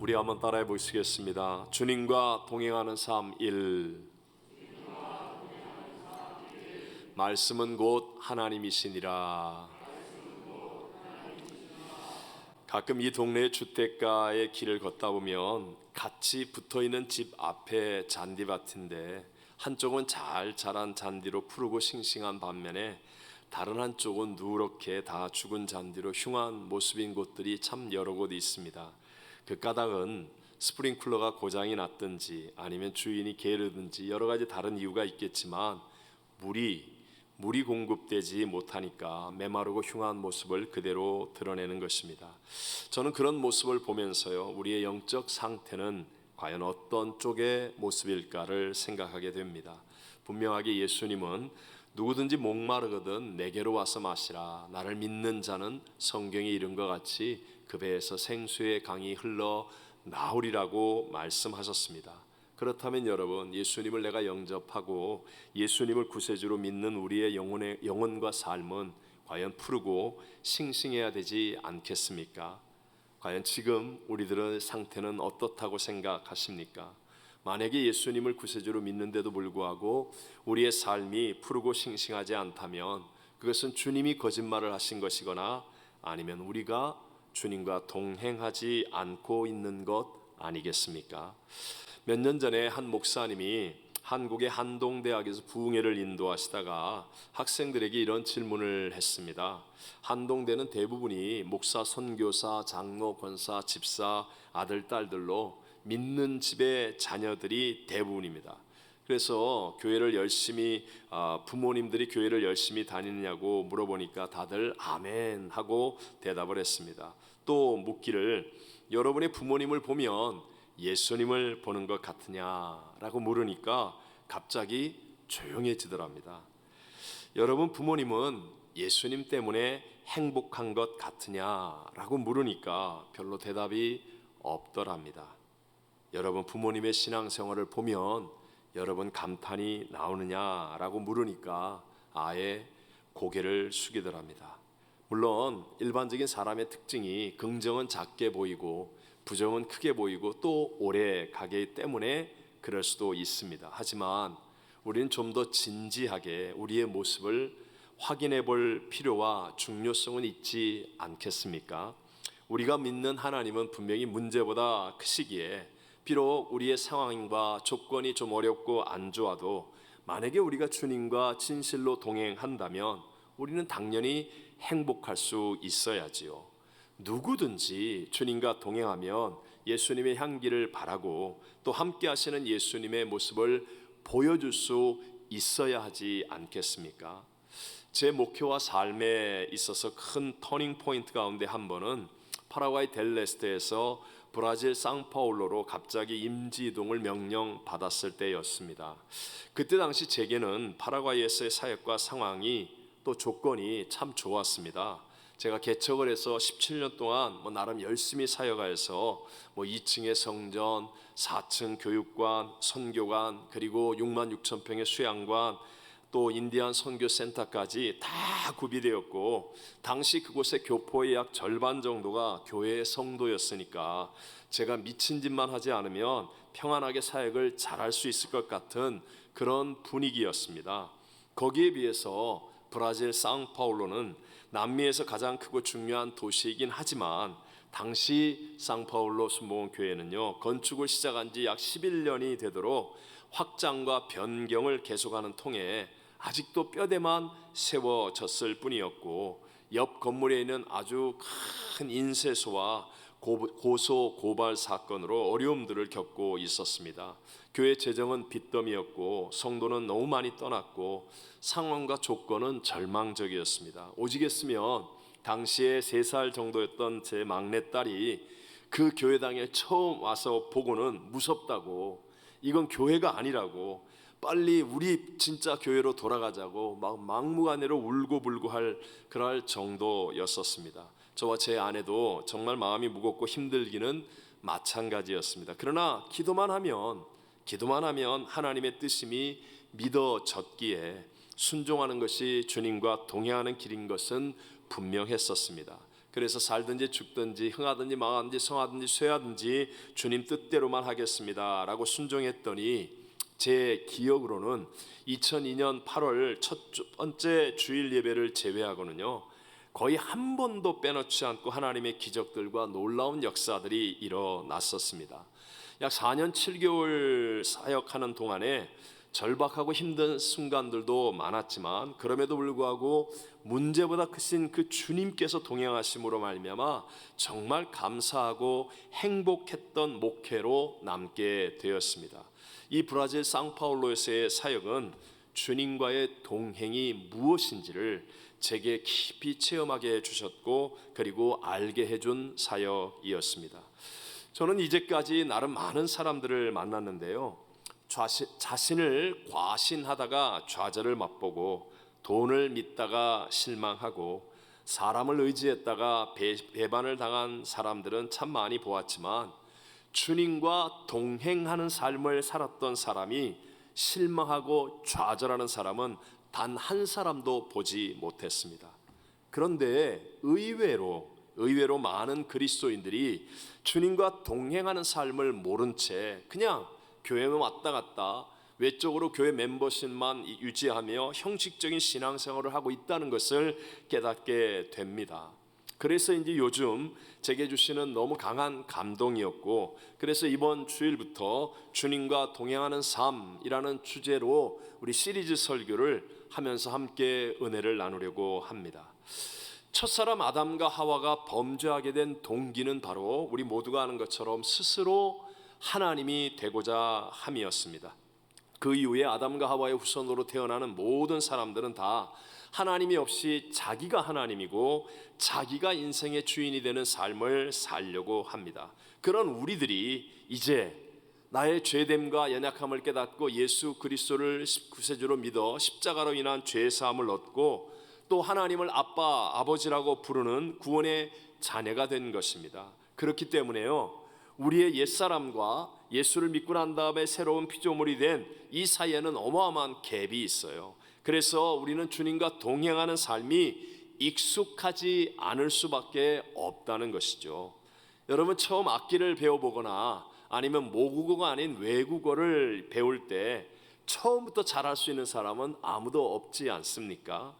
우리 한번 따라해 보시겠습니다. 주님과 동행하는 삶 1. 말씀은 곧 하나님이시니라. 가끔 이 동네 주택가의 길을 걷다 보면 같이 붙어있는 집 앞에 잔디밭인데 한쪽은 잘 자란 잔디로 푸르고 싱싱한 반면에 다른 한쪽은 누렇게 다 죽은 잔디로 흉한 모습인 곳들이 참 여러 곳 있습니다. 그 까닭은 스프링클러가 고장이 났든지 아니면 주인이 게으르든지 여러 가지 다른 이유가 있겠지만 물이 공급되지 못하니까 메마르고 흉한 모습을 그대로 드러내는 것입니다. 저는 그런 모습을 보면서요, 우리의 영적 상태는 과연 어떤 쪽의 모습일까를 생각하게 됩니다. 분명하게 예수님은 누구든지 목마르거든 내게로 와서 마시라. 나를 믿는 자는 성경에 이른 것 같이 그 배에서 생수의 강이 흘러 나오리라고 말씀하셨습니다. 그렇다면 여러분, 예수님을 내가 영접하고 예수님을 구세주로 믿는 우리의 영혼과 삶은 과연 푸르고 싱싱해야 되지 않겠습니까? 과연 지금 우리들의 상태는 어떻다고 생각하십니까? 만약에 예수님을 구세주로 믿는데도 불구하고 우리의 삶이 푸르고 싱싱하지 않다면 그것은 주님이 거짓말을 하신 것이거나 아니면 우리가 주님과 동행하지 않고 있는 것 아니겠습니까? 몇 년 전에 한 목사님이 한국의 한동대학에서 부흥회를 인도하시다가 학생들에게 이런 질문을 했습니다. 한동대는 대부분이 목사, 선교사, 장로, 권사, 집사, 아들, 딸들로 믿는 집의 자녀들이 대부분입니다. 그래서 교회를 열심히 부모님들이 교회를 열심히 다니느냐고 물어보니까 다들 아멘 하고 대답을 했습니다. 또 묻기를 여러분의 부모님을 보면 예수님을 보는 것 같으냐라고 물으니까 갑자기 조용해지더랍니다. 여러분 부모님은 예수님 때문에 행복한 것 같으냐라고 물으니까 별로 대답이 없더랍니다. 여러분 부모님의 신앙생활을 보면 여러분 감탄이 나오느냐라고 물으니까 아예 고개를 숙이더랍니다. 물론 일반적인 사람의 특징이 긍정은 작게 보이고 부정은 크게 보이고 또 오래 가기 때문에 그럴 수도 있습니다. 하지만 우리는 좀 더 진지하게 우리의 모습을 확인해 볼 필요와 중요성은 있지 않겠습니까? 우리가 믿는 하나님은 분명히 문제보다 크시기에 비록 우리의 상황과 조건이 좀 어렵고 안 좋아도 만약에 우리가 주님과 진실로 동행한다면 우리는 당연히 행복할 수 있어야지요. 누구든지 주님과 동행하면 예수님의 향기를 바라고 또 함께 하시는 예수님의 모습을 보여줄 수 있어야 하지 않겠습니까? 제 목회와 삶에 있어서 큰 터닝 포인트 가운데 한 번은 파라과이 델레스테에서 브라질 상파울로로 갑자기 임지 이동을 명령받았을 때였습니다. 그때 당시 제게는 파라과이에서의 사역과 상황이 또 조건이 참 좋았습니다. 제가 개척을 해서 17년 동안 나름 열심히 사역하여서 2층의 성전, 4층 교육관, 선교관, 그리고 6만 6천 평의 수양관, 또 인디안 선교센터까지 다 구비되었고 당시 그곳의 교포의 약 절반 정도가 교회의 성도였으니까 제가 미친 짓만 하지 않으면 평안하게 사역을 잘할 수 있을 것 같은 그런 분위기였습니다. 거기에 비해서 브라질 상파울로는 남미에서 가장 크고 중요한 도시이긴 하지만 당시 상파울로 순복음 교회는요, 건축을 시작한 지 약 11년이 되도록 확장과 변경을 계속하는 통에 아직도 뼈대만 세워졌을 뿐이었고 옆 건물에 있는 아주 큰 인쇄소와 고소 고발 사건으로 어려움들을 겪고 있었습니다. 교회 재정은 빚더미였고 성도는 너무 많이 떠났고 상황과 조건은 절망적이었습니다. 오직했으면 당시에 3살 정도였던 제 막내딸이 그 교회당에 처음 와서 보고는 무섭다고, 이건 교회가 아니라고, 빨리 우리 진짜 교회로 돌아가자고 막 막무가내로 울고불고 그럴 정도였었습니다. 저와 제 아내도 정말 마음이 무겁고 힘들기는 마찬가지였습니다. 그러나 기도만 하면 하나님의 뜻임이 믿어졌기에 순종하는 것이 주님과 동행하는 길인 것은 분명했었습니다. 그래서 살든지 죽든지 흥하든지 망하든지 성하든지 쇠하든지 주님 뜻대로만 하겠습니다 라고 순종했더니, 제 기억으로는 2002년 8월 첫 번째 주일 예배를 제외하고는요, 거의 한 번도 빼놓지 않고 하나님의 기적들과 놀라운 역사들이 일어났었습니다. 약 4년 7개월 사역하는 동안에 절박하고 힘든 순간들도 많았지만, 그럼에도 불구하고 문제보다 크신 그 주님께서 동행하심으로 말미암아 정말 감사하고 행복했던 목회로 남게 되었습니다. 이 브라질 상파울로에서의 사역은 주님과의 동행이 무엇인지를 제게 깊이 체험하게 해주셨고, 그리고 알게 해준 사역이었습니다. 저는 이제까지 나름 많은 사람들을 만났는데요, 자신을 과신하다가 좌절을 맛보고, 돈을 믿다가 실망하고, 사람을 의지했다가 배반을 당한 사람들은 참 많이 보았지만, 주님과 동행하는 삶을 살았던 사람이 실망하고 좌절하는 사람은 단 한 사람도 보지 못했습니다. 그런데 의외로 많은 그리스도인들이 주님과 동행하는 삶을 모른 채 그냥 교회만 왔다 갔다 외적으로 교회 멤버십만 유지하며 형식적인 신앙생활을 하고 있다는 것을 깨닫게 됩니다. 그래서 이제 요즘 제게 주시는 너무 강한 감동이었고, 그래서 이번 주일부터 주님과 동행하는 삶이라는 주제로 우리 시리즈 설교를 하면서 함께 은혜를 나누려고 합니다. 첫사람 아담과 하와가 범죄하게 된 동기는 바로 우리 모두가 아는 것처럼 스스로 하나님이 되고자 함이었습니다. 그 이후에 아담과 하와의 후손으로 태어나는 모든 사람들은 다 하나님이 없이 자기가 하나님이고 자기가 인생의 주인이 되는 삶을 살려고 합니다. 그런 우리들이 이제 나의 죄됨과 연약함을 깨닫고 예수 그리스도를 구세주로 믿어 십자가로 인한 죄사함을 얻고, 또 하나님을 아빠, 아버지라고 부르는 구원의 자녀가 된 것입니다. 그렇기 때문에요, 우리의 옛사람과 예수를 믿고 난 다음에 새로운 피조물이 된 이 사이에는 어마어마한 갭이 있어요. 그래서 우리는 주님과 동행하는 삶이 익숙하지 않을 수밖에 없다는 것이죠. 여러분, 처음 악기를 배워보거나 아니면 모국어가 아닌 외국어를 배울 때 처음부터 잘할 수 있는 사람은 아무도 없지 않습니까?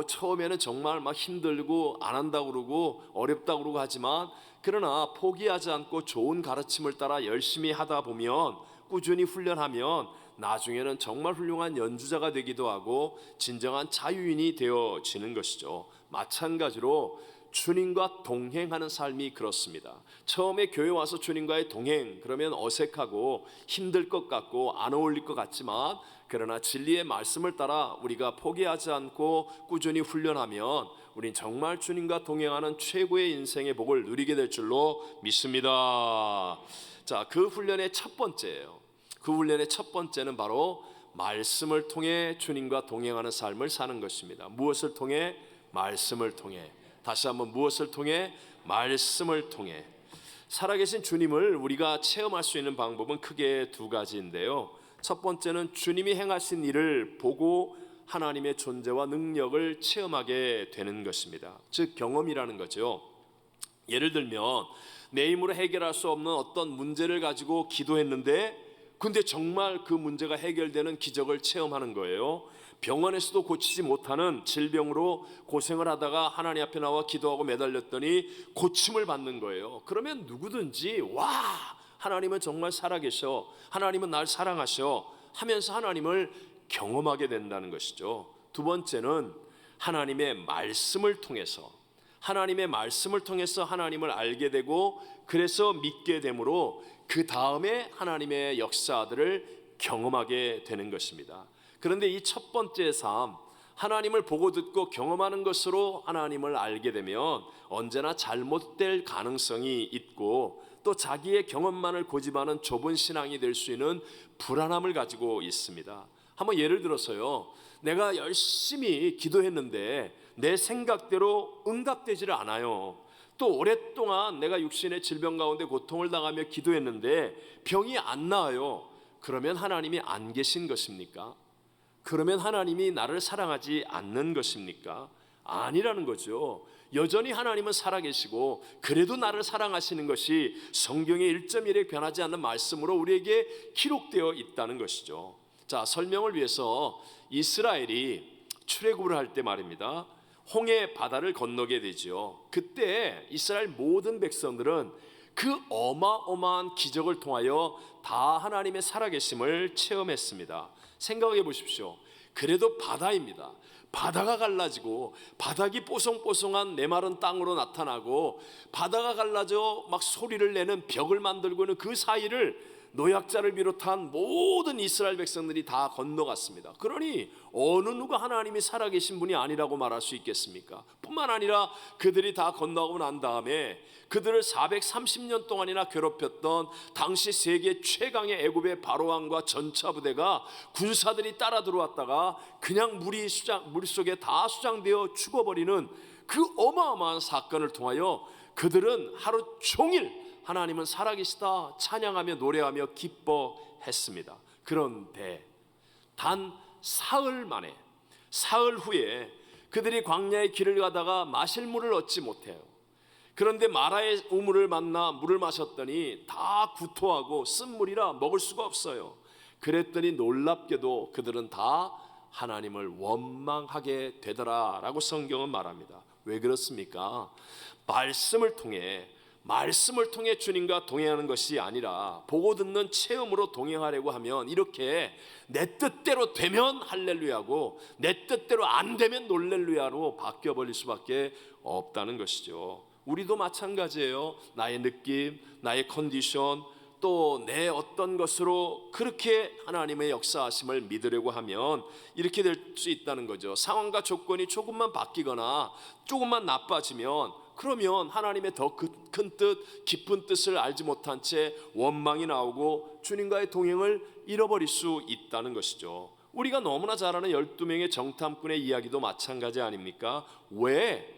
처음에는 정말 막 힘들고 안 한다고 그러고 어렵다고 그러고 하지만, 그러나 포기하지 않고 좋은 가르침을 따라 열심히 하다 보면, 꾸준히 훈련하면 나중에는 정말 훌륭한 연주자가 되기도 하고 진정한 자유인이 되어지는 것이죠. 마찬가지로 주님과 동행하는 삶이 그렇습니다. 처음에 교회 와서 주님과의 동행, 그러면 어색하고 힘들 것 같고 안 어울릴 것 같지만, 그러나 진리의 말씀을 따라 우리가 포기하지 않고 꾸준히 훈련하면 우린 정말 주님과 동행하는 최고의 인생의 복을 누리게 될 줄로 믿습니다. 자, 그 훈련의 첫 번째예요. 그 훈련의 첫 번째는 바로 말씀을 통해 주님과 동행하는 삶을 사는 것입니다. 무엇을 통해? 말씀을 통해. 다시 한번, 무엇을 통해? 말씀을 통해. 살아계신 주님을 우리가 체험할 수 있는 방법은 크게 두 가지인데요, 첫 번째는 주님이 행하신 일을 보고 하나님의 존재와 능력을 체험하게 되는 것입니다. 즉 경험이라는 거죠. 예를 들면 내 힘으로 해결할 수 없는 어떤 문제를 가지고 기도했는데, 근데 정말 그 문제가 해결되는 기적을 체험하는 거예요. 병원에서도 고치지 못하는 질병으로 고생을 하다가 하나님 앞에 나와 기도하고 매달렸더니 고침을 받는 거예요. 그러면 누구든지 와, 하나님은 정말 살아계셔, 하나님은 날 사랑하셔 하면서 하나님을 경험하게 된다는 것이죠. 두 번째는 하나님의 말씀을 통해서 하나님을 알게 되고, 그래서 믿게 되므로 그 다음에 하나님의 역사들을 경험하게 되는 것입니다. 그런데 이 첫 번째 삶, 하나님을 보고 듣고 경험하는 것으로 하나님을 알게 되면 언제나 잘못될 가능성이 있고, 또 자기의 경험만을 고집하는 좁은 신앙이 될 수 있는 불안함을 가지고 있습니다. 한번 예를 들어서요, 내가 열심히 기도했는데 내 생각대로 응답되지를 않아요. 또 오랫동안 내가 육신의 질병 가운데 고통을 당하며 기도했는데 병이 안 나아요. 그러면 하나님이 안 계신 것입니까? 그러면 하나님이 나를 사랑하지 않는 것입니까? 아니라는 거죠. 여전히 하나님은 살아계시고 그래도 나를 사랑하시는 것이 성경의 1.1에 변하지 않는 말씀으로 우리에게 기록되어 있다는 것이죠. 자, 설명을 위해서 이스라엘이 출애굽을 할 때 말입니다, 홍해 바다를 건너게 되죠. 그때 이스라엘 모든 백성들은 그 어마어마한 기적을 통하여 다 하나님의 살아계심을 체험했습니다. 생각해 보십시오. 그래도 바다입니다. 바다가 갈라지고 바닥이 뽀송뽀송한 메마른 땅으로 나타나고 바다가 갈라져 막 소리를 내는 벽을 만들고 있는 그 사이를 노약자를 비롯한 모든 이스라엘 백성들이 다 건너갔습니다. 그러니 어느 누가 하나님이 살아계신 분이 아니라고 말할 수 있겠습니까? 뿐만 아니라 그들이 다 건너가고 난 다음에 그들을 430년 동안이나 괴롭혔던 당시 세계 최강의 애굽의 바로왕과 전차 부대가 군사들이 따라 들어왔다가 그냥 물속에 다 수장되어 죽어버리는 그 어마어마한 사건을 통하여 그들은 하루 종일 하나님은 살아계시다 찬양하며 노래하며 기뻐했습니다. 그런데 단 사흘 만에, 사흘 후에 그들이 광야의 길을 가다가 마실 물을 얻지 못해요. 그런데 마라의 우물을 만나 물을 마셨더니 다 구토하고 쓴물이라 먹을 수가 없어요. 그랬더니 놀랍게도 그들은 다 하나님을 원망하게 되더라라고 성경은 말합니다. 왜 그렇습니까? 말씀을 통해 주님과 동행하는 것이 아니라 보고 듣는 체험으로 동행하려고 하면 이렇게 내 뜻대로 되면 할렐루야고 내 뜻대로 안 되면 놀렐루야로 바뀌어버릴 수밖에 없다는 것이죠. 우리도 마찬가지예요. 나의 느낌, 나의 컨디션, 또 내 어떤 것으로 그렇게 하나님의 역사하심을 믿으려고 하면 이렇게 될 수 있다는 거죠. 상황과 조건이 조금만 바뀌거나 조금만 나빠지면 그러면 하나님의 더 큰 뜻, 깊은 뜻을 알지 못한 채 원망이 나오고 주님과의 동행을 잃어버릴 수 있다는 것이죠. 우리가 너무나 잘 아는 12명의 정탐꾼의 이야기도 마찬가지 아닙니까? 왜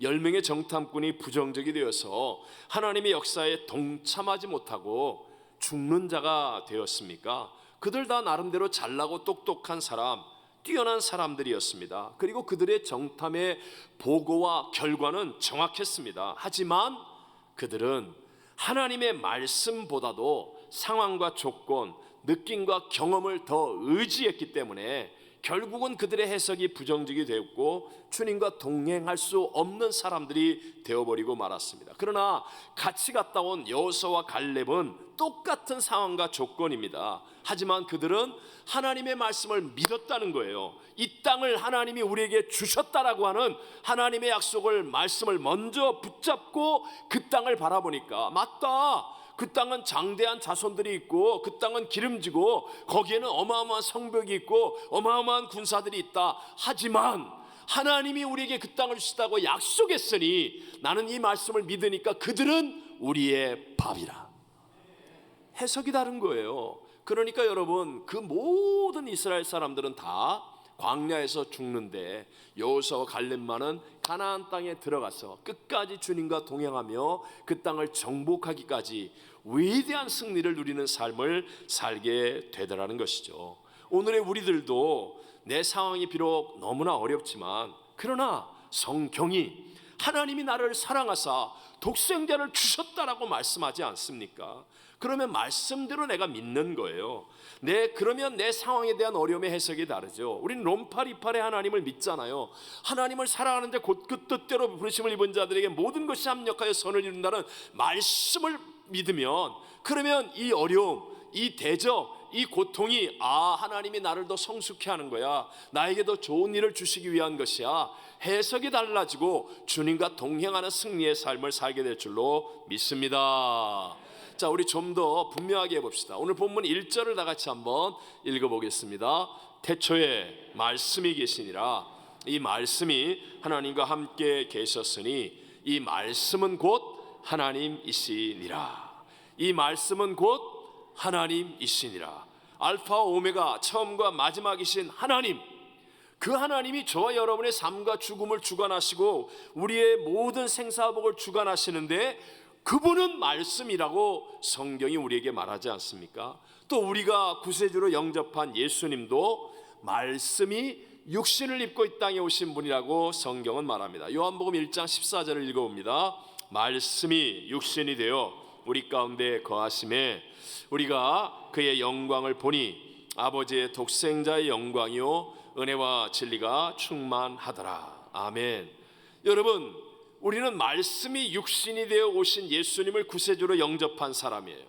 10명의 정탐꾼이 부정적이 되어서 하나님의 역사에 동참하지 못하고 죽는 자가 되었습니까? 그들 다 나름대로 잘나고 똑똑한 사람, 뛰어난 사람들이었습니다. 그리고 그들의 정탐의 보고와 결과는 정확했습니다. 하지만 그들은 하나님의 말씀보다도 상황과 조건, 느낌과 경험을 더 의지했기 때문에 결국은 그들의 해석이 부정적이 되었고 주님과 동행할 수 없는 사람들이 되어버리고 말았습니다. 그러나 같이 갔다 온 여호수아와 갈렙은 똑같은 상황과 조건입니다. 하지만 그들은 하나님의 말씀을 믿었다는 거예요. 이 땅을 하나님이 우리에게 주셨다라고 하는 하나님의 약속을, 말씀을 먼저 붙잡고 그 땅을 바라보니까 맞다, 그 땅은 장대한 자손들이 있고 그 땅은 기름지고 거기에는 어마어마한 성벽이 있고 어마어마한 군사들이 있다. 하지만 하나님이 우리에게 그 땅을 주시다고 약속했으니 나는 이 말씀을 믿으니까 그들은 우리의 밥이라. 해석이 다른 거예요. 그러니까 여러분, 그 모든 이스라엘 사람들은 다 광야에서 죽는데 여호수아와 갈렙만은 가나안 땅에 들어가서 끝까지 주님과 동행하며 그 땅을 정복하기까지 위대한 승리를 누리는 삶을 살게 되더라는 것이죠. 오늘의 우리들도 내 상황이 비록 너무나 어렵지만 그러나 성경이 하나님이 나를 사랑하사 독생자를 주셨다라고 말씀하지 않습니까? 그러면 말씀대로 내가 믿는 거예요. 그러면 내 상황에 대한 어려움의 해석이 다르죠. 우리는 롬파리팔의 하나님을 믿잖아요. 하나님을 사랑하는데 곧 그 뜻대로 부르심을 입은 자들에게 모든 것이 합력하여 선을 이룬다는 말씀을 믿으면, 그러면 이 어려움, 이 대적, 이 고통이 하나님이 나를 더 성숙해 하는 거야, 나에게 더 좋은 일을 주시기 위한 것이야, 해석이 달라지고 주님과 동행하는 승리의 삶을 살게 될 줄로 믿습니다. 자, 우리 좀 더 분명하게 해봅시다. 오늘 본문 1절을 다 같이 한번 읽어보겠습니다. 태초에 말씀이 계시니라. 이 말씀이 하나님과 함께 계셨으니 이 말씀은 곧 하나님이시니라. 이 말씀은 곧 하나님이시니라. 알파 오메가, 처음과 마지막이신 하나님, 그 하나님이 저와 여러분의 삶과 죽음을 주관하시고 우리의 모든 생사복을 주관하시는데 그분은 말씀이라고 성경이 우리에게 말하지 않습니까? 또 우리가 구세주로 영접한 예수님도 말씀이 육신을 입고 이 땅에 오신 분이라고 성경은 말합니다. 요한복음 1장 14절을 읽어봅니다. 말씀이 육신이 되어 우리 가운데 거하심에 우리가 그의 영광을 보니 아버지의 독생자의 영광이요 은혜와 진리가 충만하더라. 아멘. 여러분, 우리는 말씀이 육신이 되어 오신 예수님을 구세주로 영접한 사람이에요.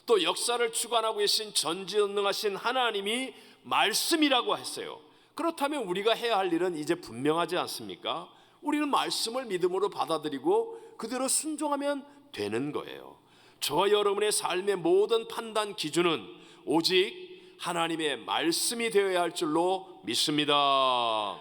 또 역사를 주관하고 계신 전지전능하신 하나님이 말씀이라고 했어요. 그렇다면 우리가 해야 할 일은 이제 분명하지 않습니까? 우리는 말씀을 믿음으로 받아들이고 그대로 순종하면 되는 거예요. 저와 여러분의 삶의 모든 판단 기준은 오직 하나님의 말씀이 되어야 할 줄로 믿습니다.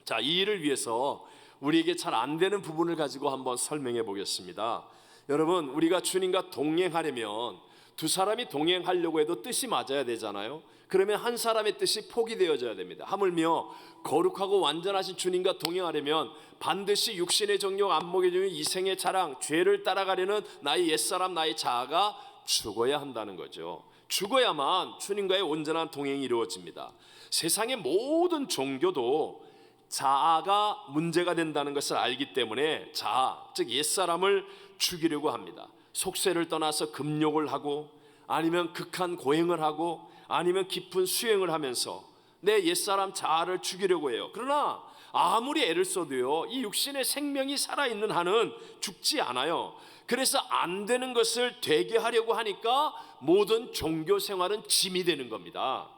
자, 이 일을 위해서 우리에게 잘 안 되는 부분을 가지고 한번 설명해 보겠습니다. 여러분, 우리가 주님과 동행하려면 두 사람이 동행하려고 해도 뜻이 맞아야 되잖아요. 그러면 한 사람의 뜻이 포기되어져야 됩니다. 하물며 거룩하고 완전하신 주님과 동행하려면 반드시 육신의 정욕, 안목의 정욕, 이생의 자랑, 죄를 따라가려는 나의 옛사람, 나의 자아가 죽어야 한다는 거죠. 죽어야만 주님과의 온전한 동행이 이루어집니다. 세상의 모든 종교도 자아가 문제가 된다는 것을 알기 때문에 자아, 즉 옛사람을 죽이려고 합니다. 속세를 떠나서 금욕을 하고 아니면 극한 고행을 하고 아니면 깊은 수행을 하면서 내 옛사람 자아를 죽이려고 해요. 그러나 아무리 애를 써도요, 이 육신의 생명이 살아있는 한은 죽지 않아요. 그래서 안 되는 것을 되게 하려고 하니까 모든 종교 생활은 짐이 되는 겁니다.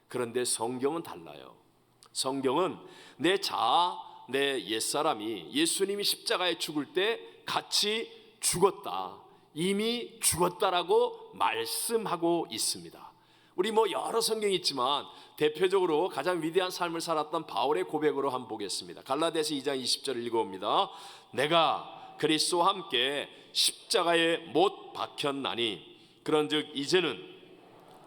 그런데 성경은 달라요. 성경은 내 자아, 내 옛사람이 예수님이 십자가에 죽을 때 같이 죽었다, 이미 죽었다라고 말씀하고 있습니다. 우리 여러 성경이 있지만 대표적으로 가장 위대한 삶을 살았던 바울의 고백으로 한번 보겠습니다. 갈라디아서 2장 20절을 읽어봅니다. 내가 그리스도와 함께 십자가에 못 박혔나니 그런즉 이제는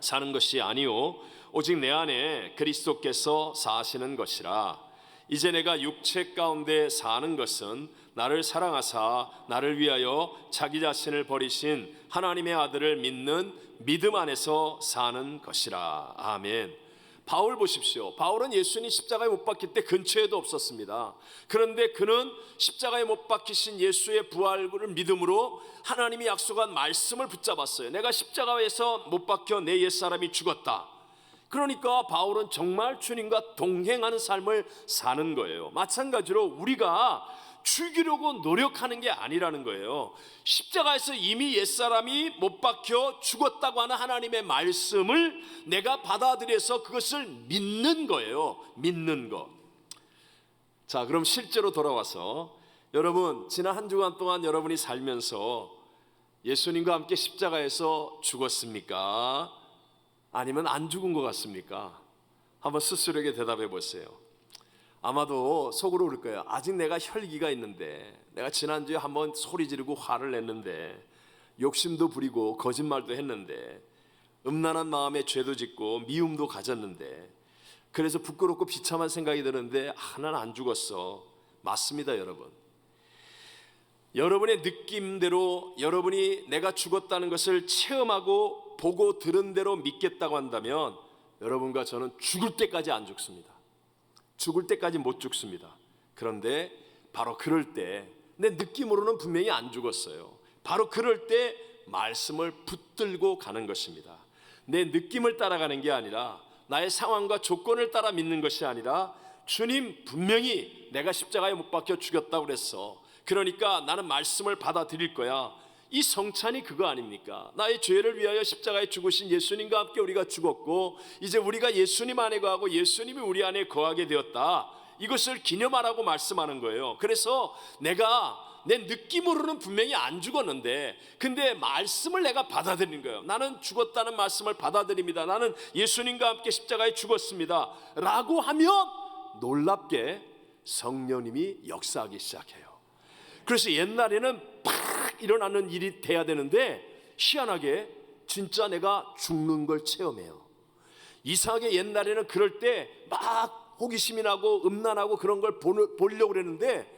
사는 것이 아니요 오직 내 안에 그리스도께서 사시는 것이라. 이제 내가 육체 가운데 사는 것은 나를 사랑하사 나를 위하여 자기 자신을 버리신 하나님의 아들을 믿는 믿음 안에서 사는 것이라. 아멘. 바울 보십시오. 바울은 예수님 십자가에 못 박힐 때 근처에도 없었습니다. 그런데 그는 십자가에 못 박히신 예수의 부활을 믿음으로 하나님이 약속한 말씀을 붙잡았어요. 내가 십자가에서 못 박혀 내 옛사람이 죽었다. 그러니까 바울은 정말 주님과 동행하는 삶을 사는 거예요. 마찬가지로 우리가 죽이려고 노력하는 게 아니라는 거예요. 십자가에서 이미 옛사람이 못 박혀 죽었다고 하는 하나님의 말씀을 내가 받아들여서 그것을 믿는 거예요. 믿는 것. 자, 그럼 실제로 돌아와서 여러분, 지난 한 주간 동안 여러분이 살면서 예수님과 함께 십자가에서 죽었습니까? 아니면 안 죽은 것 같습니까? 한번 스스로에게 대답해 보세요. 아마도 속으로 그럴 거예요. 아직 내가 혈기가 있는데, 내가 지난주에 한번 소리 지르고 화를 냈는데, 욕심도 부리고 거짓말도 했는데, 음란한 마음에 죄도 짓고 미움도 가졌는데, 그래서 부끄럽고 비참한 생각이 드는데 난 안 죽었어. 맞습니다, 여러분. 여러분의 느낌대로 여러분이 내가 죽었다는 것을 체험하고 보고 들은 대로 믿겠다고 한다면 여러분과 저는 죽을 때까지 안 죽습니다. 죽을 때까지 못 죽습니다. 그런데 바로 그럴 때 내 느낌으로는 분명히 안 죽었어요. 바로 그럴 때 말씀을 붙들고 가는 것입니다. 내 느낌을 따라가는 게 아니라 나의 상황과 조건을 따라 믿는 것이 아니라 주님 분명히 내가 십자가에 못 박혀 죽였다고 그랬어. 그러니까 나는 말씀을 받아들일 거야. 이 성찬이 그거 아닙니까? 나의 죄를 위하여 십자가에 죽으신 예수님과 함께 우리가 죽었고 이제 우리가 예수님 안에 거하고 예수님이 우리 안에 거하게 되었다. 이것을 기념하라고 말씀하는 거예요. 그래서 내가 내 느낌으로는 분명히 안 죽었는데 근데 말씀을 내가 받아들이는 거예요. 나는 죽었다는 말씀을 받아들입니다. 나는 예수님과 함께 십자가에 죽었습니다 라고 하면 놀랍게 성령님이 역사하기 시작해요. 그래서 옛날에는 팍 일어나는 일이 돼야 되는데 희한하게 진짜 내가 죽는 걸 체험해요. 이상하게 옛날에는 그럴 때 막 호기심이 나고 음란하고 그런 걸 보려고 그랬는데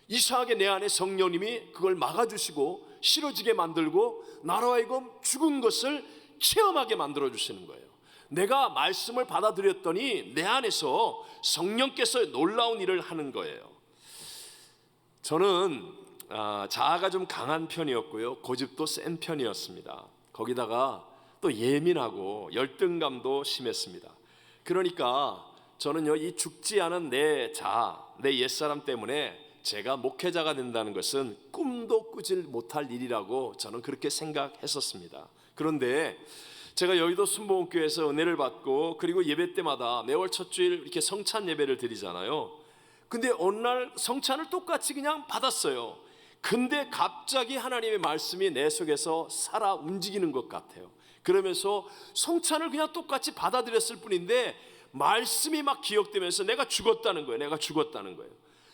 이상하게 내 안에 성령님이 그걸 막아주시고 싫어지게 만들고 나로 하여금 죽은 것을 체험하게 만들어주시는 거예요. 내가 말씀을 받아들였더니 내 안에서 성령께서 놀라운 일을 하는 거예요. 저는 자아가 좀 강한 편이었고요, 고집도 센 편이었습니다. 거기다가 또 예민하고 열등감도 심했습니다. 그러니까 저는요, 이 죽지 않은 내 자아, 내 옛사람 때문에 제가 목회자가 된다는 것은 꿈도 꾸질 못할 일이라고 저는 그렇게 생각했었습니다. 그런데 제가 여의도 순복음교회에서 은혜를 받고, 그리고 예배 때마다 매월 첫 주일 이렇게 성찬 예배를 드리잖아요. 근데 어느 날 성찬을 똑같이 그냥 받았어요. 근데 갑자기 하나님의 말씀이 내 속에서 살아 움직이는 것 같아요. 그러면서 성찬을 그냥 똑같이 받아들였을 뿐인데 말씀이 막 기억되면서 내가 죽었다는 거예요. 내가 죽었다는 거예요.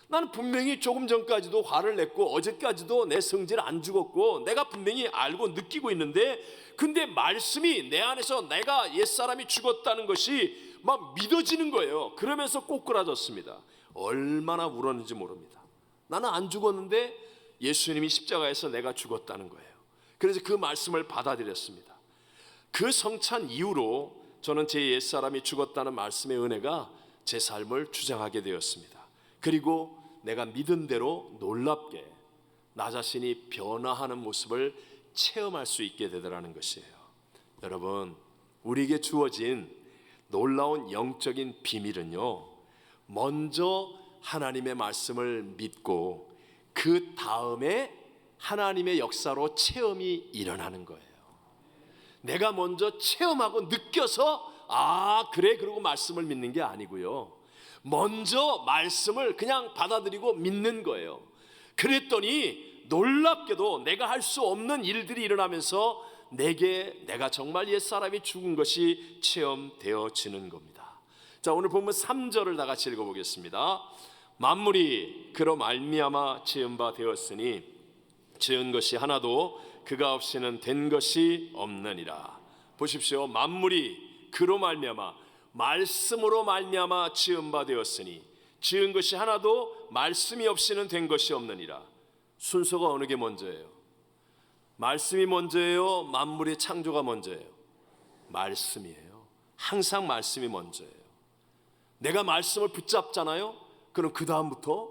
나는 분명히 조금 전까지도 화를 냈고 어제까지도 내 성질 안 죽었고 내가 분명히 알고 느끼고 있는데, 근데 말씀이 내 안에서 내가 옛사람이 죽었다는 것이 막 믿어지는 거예요. 그러면서 꼬꾸라졌습니다. 얼마나 울었는지 모릅니다. 나는 안 죽었는데 예수님이 십자가에서 내가 죽었다는 거예요. 그래서 그 말씀을 받아들였습니다. 그 성찬 이후로 저는 제 옛사람이 죽었다는 말씀의 은혜가 제 삶을 주장하게 되었습니다. 그리고 내가 믿은 대로 놀랍게 나 자신이 변화하는 모습을 체험할 수 있게 되더라는 것이에요. 여러분, 우리에게 주어진 놀라운 영적인 비밀은요, 먼저 하나님의 말씀을 믿고 그 다음에 하나님의 역사로 체험이 일어나는 거예요. 내가 먼저 체험하고 느껴서 그래 그러고 말씀을 믿는 게 아니고요, 먼저 말씀을 그냥 받아들이고 믿는 거예요. 그랬더니 놀랍게도 내가 할 수 없는 일들이 일어나면서 내가 정말 옛사람이 죽은 것이 체험되어지는 겁니다. 자, 오늘 본문 3절을 다 같이 읽어보겠습니다. 만물이 그로 말미암아 지은 바 되었으니 지은 것이 하나도 그가 없이는 된 것이 없느니라. 보십시오. 만물이 그로 말미암아, 말씀으로 말미암아 지은 바 되었으니 지은 것이 하나도 말씀이 없이는 된 것이 없느니라. 순서가 어느 게 먼저예요? 말씀이 먼저예요? 만물의 창조가 먼저예요? 말씀이에요. 항상 말씀이 먼저예요. 내가 말씀을 붙잡잖아요. 그럼 그 다음부터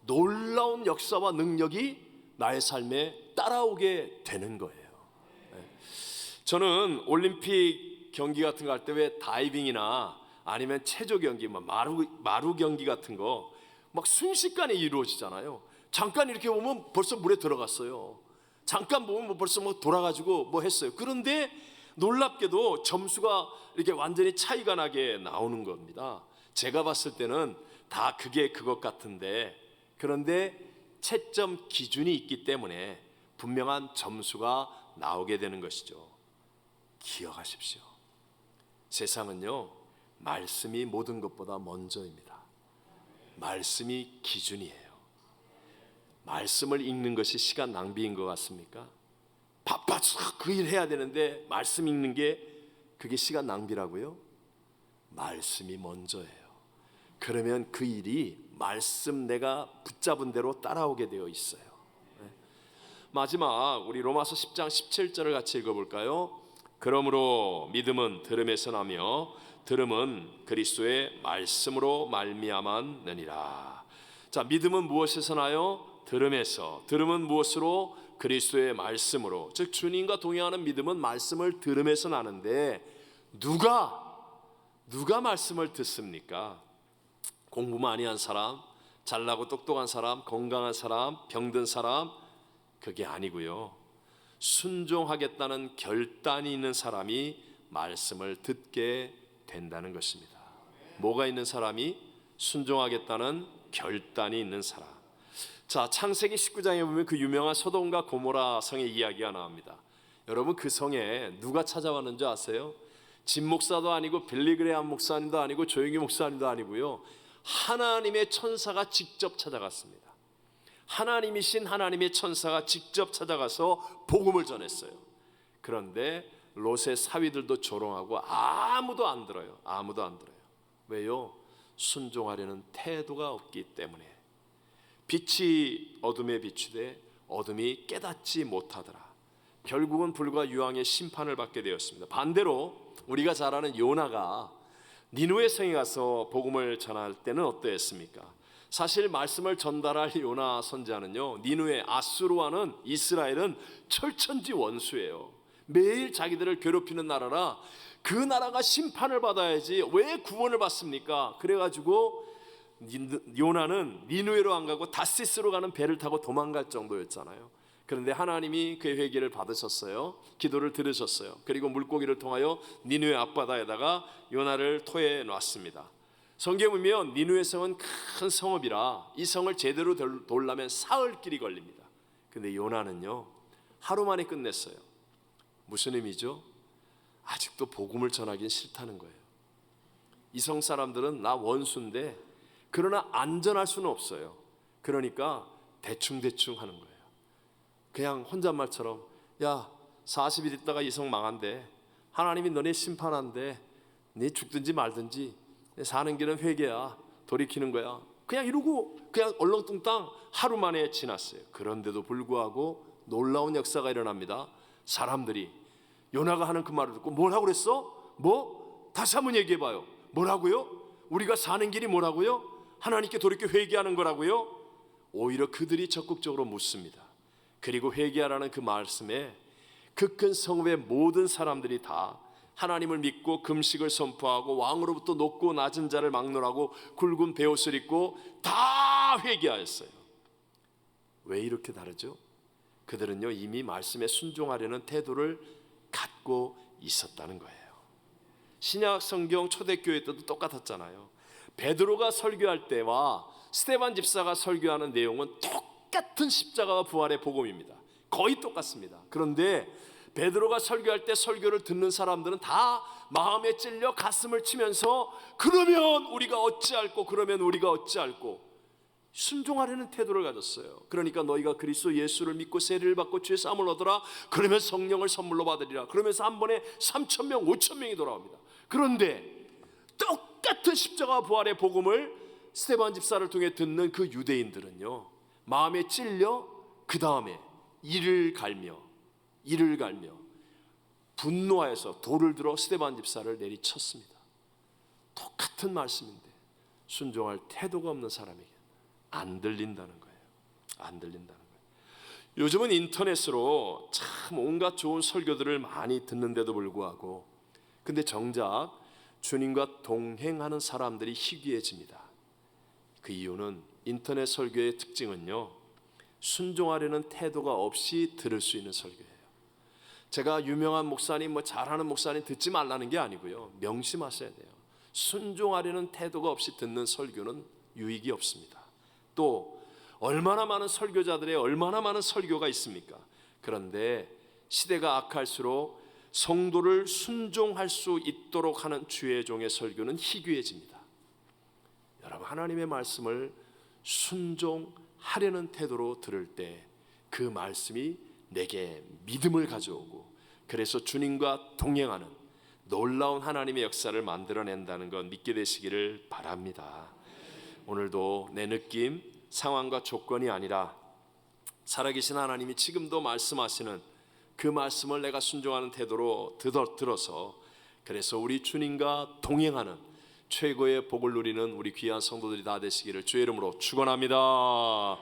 놀라운 역사와 능력이 나의 삶에 따라오게 되는 거예요. 저는 올림픽 경기 같은 거 할 때 왜 다이빙이나 아니면 체조 경기, 마루 경기 같은 거 막 순식간에 이루어지잖아요. 잠깐 이렇게 보면 벌써 물에 들어갔어요. 잠깐 보면 벌써 돌아가지고 했어요. 그런데 놀랍게도 점수가 이렇게 완전히 차이가 나게 나오는 겁니다. 제가 봤을 때는 다 그게 그것 같은데, 그런데 채점 기준이 있기 때문에 분명한 점수가 나오게 되는 것이죠. 기억하십시오. 세상은요, 말씀이 모든 것보다 먼저입니다. 말씀이 기준이에요. 말씀을 읽는 것이 시간 낭비인 것 같습니까? 바빠서 그 일 해야 되는데 말씀 읽는 게 그게 시간 낭비라고요? 말씀이 먼저예요. 그러면 그 일이 말씀 내가 붙잡은 대로 따라오게 되어 있어요. 마지막 우리 로마서 10장 17절을 같이 읽어볼까요? 그러므로 믿음은 들음에서 나며 들음은 그리스도의 말씀으로 말미암았느니라. 자, 믿음은 무엇에서 나요? 들음에서. 들음은 무엇으로? 그리스도의 말씀으로. 즉 주님과 동행하는 믿음은 말씀을 들음에서 나는데 누가 말씀을 듣습니까? 공부 많이 한 사람, 잘나고 똑똑한 사람, 건강한 사람, 병든 사람, 그게 아니고요, 순종하겠다는 결단이 있는 사람이 말씀을 듣게 된다는 것입니다. 뭐가 있는 사람이? 순종하겠다는 결단이 있는 사람. 자, 창세기 19장에 보면 그 유명한 소돔과 고모라 성의 이야기가 나옵니다. 여러분, 그 성에 누가 찾아왔는지 아세요? 진 목사도 아니고 빌리그레암 목사님도 아니고 조용기 목사님도 아니고요, 하나님의 천사가 직접 찾아갔습니다. 하나님이신 하나님의 천사가 직접 찾아가서 복음을 전했어요. 그런데 롯의 사위들도 조롱하고 아무도 안 들어요. 아무도 안 들어요. 왜요? 순종하려는 태도가 없기 때문에. 빛이 어둠에 비추되 어둠이 깨닫지 못하더라. 결국은 불과 유황의 심판을 받게 되었습니다. 반대로 우리가 잘 아는 요나가 니느웨 성에 가서 복음을 전할 때는 어떠했습니까? 사실 말씀을 전달할 요나 선지자는요, 니느웨, 아수르와는 이스라엘은 철천지 원수예요. 매일 자기들을 괴롭히는 나라라 그 나라가 심판을 받아야지 왜 구원을 받습니까? 그래가지고 요나는 니느웨로 안 가고 다시스로 가는 배를 타고 도망갈 정도였잖아요. 그런데 하나님이 그의 회개를 받으셨어요. 기도를 들으셨어요. 그리고 물고기를 통하여 니느웨 앞바다에다가 요나를 토해 놨습니다. 성경에 보면 니느웨 성은 큰 성읍이라 이 성을 제대로 돌려면 사흘 길이 걸립니다. 근데 요나는요 하루 만에 끝냈어요. 무슨 의미죠? 아직도 복음을 전하기는 싫다는 거예요. 이 성 사람들은 나 원수인데 그러나 안전할 수는 없어요. 그러니까 대충대충 하는 거예요. 그냥 혼잣말처럼 야 40일 있다가 이 성 망한대. 하나님이 너네 심판한대. 네 죽든지 말든지 사는 길은 회개야. 돌이키는 거야. 그냥 이러고 그냥 얼렁뚱땅 하루 만에 지났어요. 그런데도 불구하고 놀라운 역사가 일어납니다. 사람들이 요나가 하는 그 말을 듣고 뭐라고 그랬어? 뭐? 다시 한번 얘기해봐요. 뭐라고요? 우리가 사는 길이 뭐라고요? 하나님께 돌이켜 회개하는 거라고요? 오히려 그들이 적극적으로 묻습니다. 그리고 회개하라는 그 말씀에 그 큰 성읍의 모든 사람들이 다 하나님을 믿고 금식을 선포하고 왕으로부터 높고 낮은 자를 막론하고 굵은 베옷을 입고 다 회개하였어요. 왜 이렇게 다르죠? 그들은요 이미 말씀에 순종하려는 태도를 갖고 있었다는 거예요. 신약 성경 초대교회 때도 똑같았잖아요. 베드로가 설교할 때와 스데반 집사가 설교하는 내용은 똑같은 십자가와 부활의 복음입니다. 거의 똑같습니다. 그런데 베드로가 설교할 때 설교를 듣는 사람들은 다 마음에 찔려 가슴을 치면서 그러면 우리가 어찌할꼬 그러면 우리가 어찌할꼬 순종하려는 태도를 가졌어요. 그러니까 너희가 그리스도 예수를 믿고 세례를 받고 죄 사함을 얻어라. 그러면 성령을 선물로 받으리라. 그러면서 한 번에 3,000명 5,000명이 돌아옵니다. 그런데 똑같은 십자가 부활의 복음을 스데반 집사를 통해 듣는 그 유대인들은요 마음에 찔려 그 다음에 이를 갈며 분노하여서 돌을 들어 스데반 집사를 내리쳤습니다. 똑같은 말씀인데 순종할 태도가 없는 사람에게 안 들린다는 거예요. 안 들린다는 거예요. 요즘은 인터넷으로 참 온갖 좋은 설교들을 많이 듣는데도 불구하고 근데 정작 주님과 동행하는 사람들이 희귀해집니다. 그 이유는 인터넷 설교의 특징은요 순종하려는 태도가 없이 들을 수 있는 설교예요. 제가 유명한 목사님 잘하는 목사님 듣지 말라는 게 아니고요 명심하셔야 돼요. 순종하려는 태도가 없이 듣는 설교는 유익이 없습니다. 또 얼마나 많은 설교자들의 얼마나 많은 설교가 있습니까? 그런데 시대가 악할수록 성도를 순종할 수 있도록 하는 주의 종의 설교는 희귀해집니다. 여러분 하나님의 말씀을 순종하려는 태도로 들을 때 그 말씀이 내게 믿음을 가져오고 그래서 주님과 동행하는 놀라운 하나님의 역사를 만들어낸다는 것 믿게 되시기를 바랍니다. 오늘도 내 느낌, 상황과 조건이 아니라 살아계신 하나님이 지금도 말씀하시는 그 말씀을 내가 순종하는 태도로 들어서 그래서 우리 주님과 동행하는 최고의 복을 누리는 우리 귀한 성도들이 다 되시기를 주의 이름으로 축원합니다.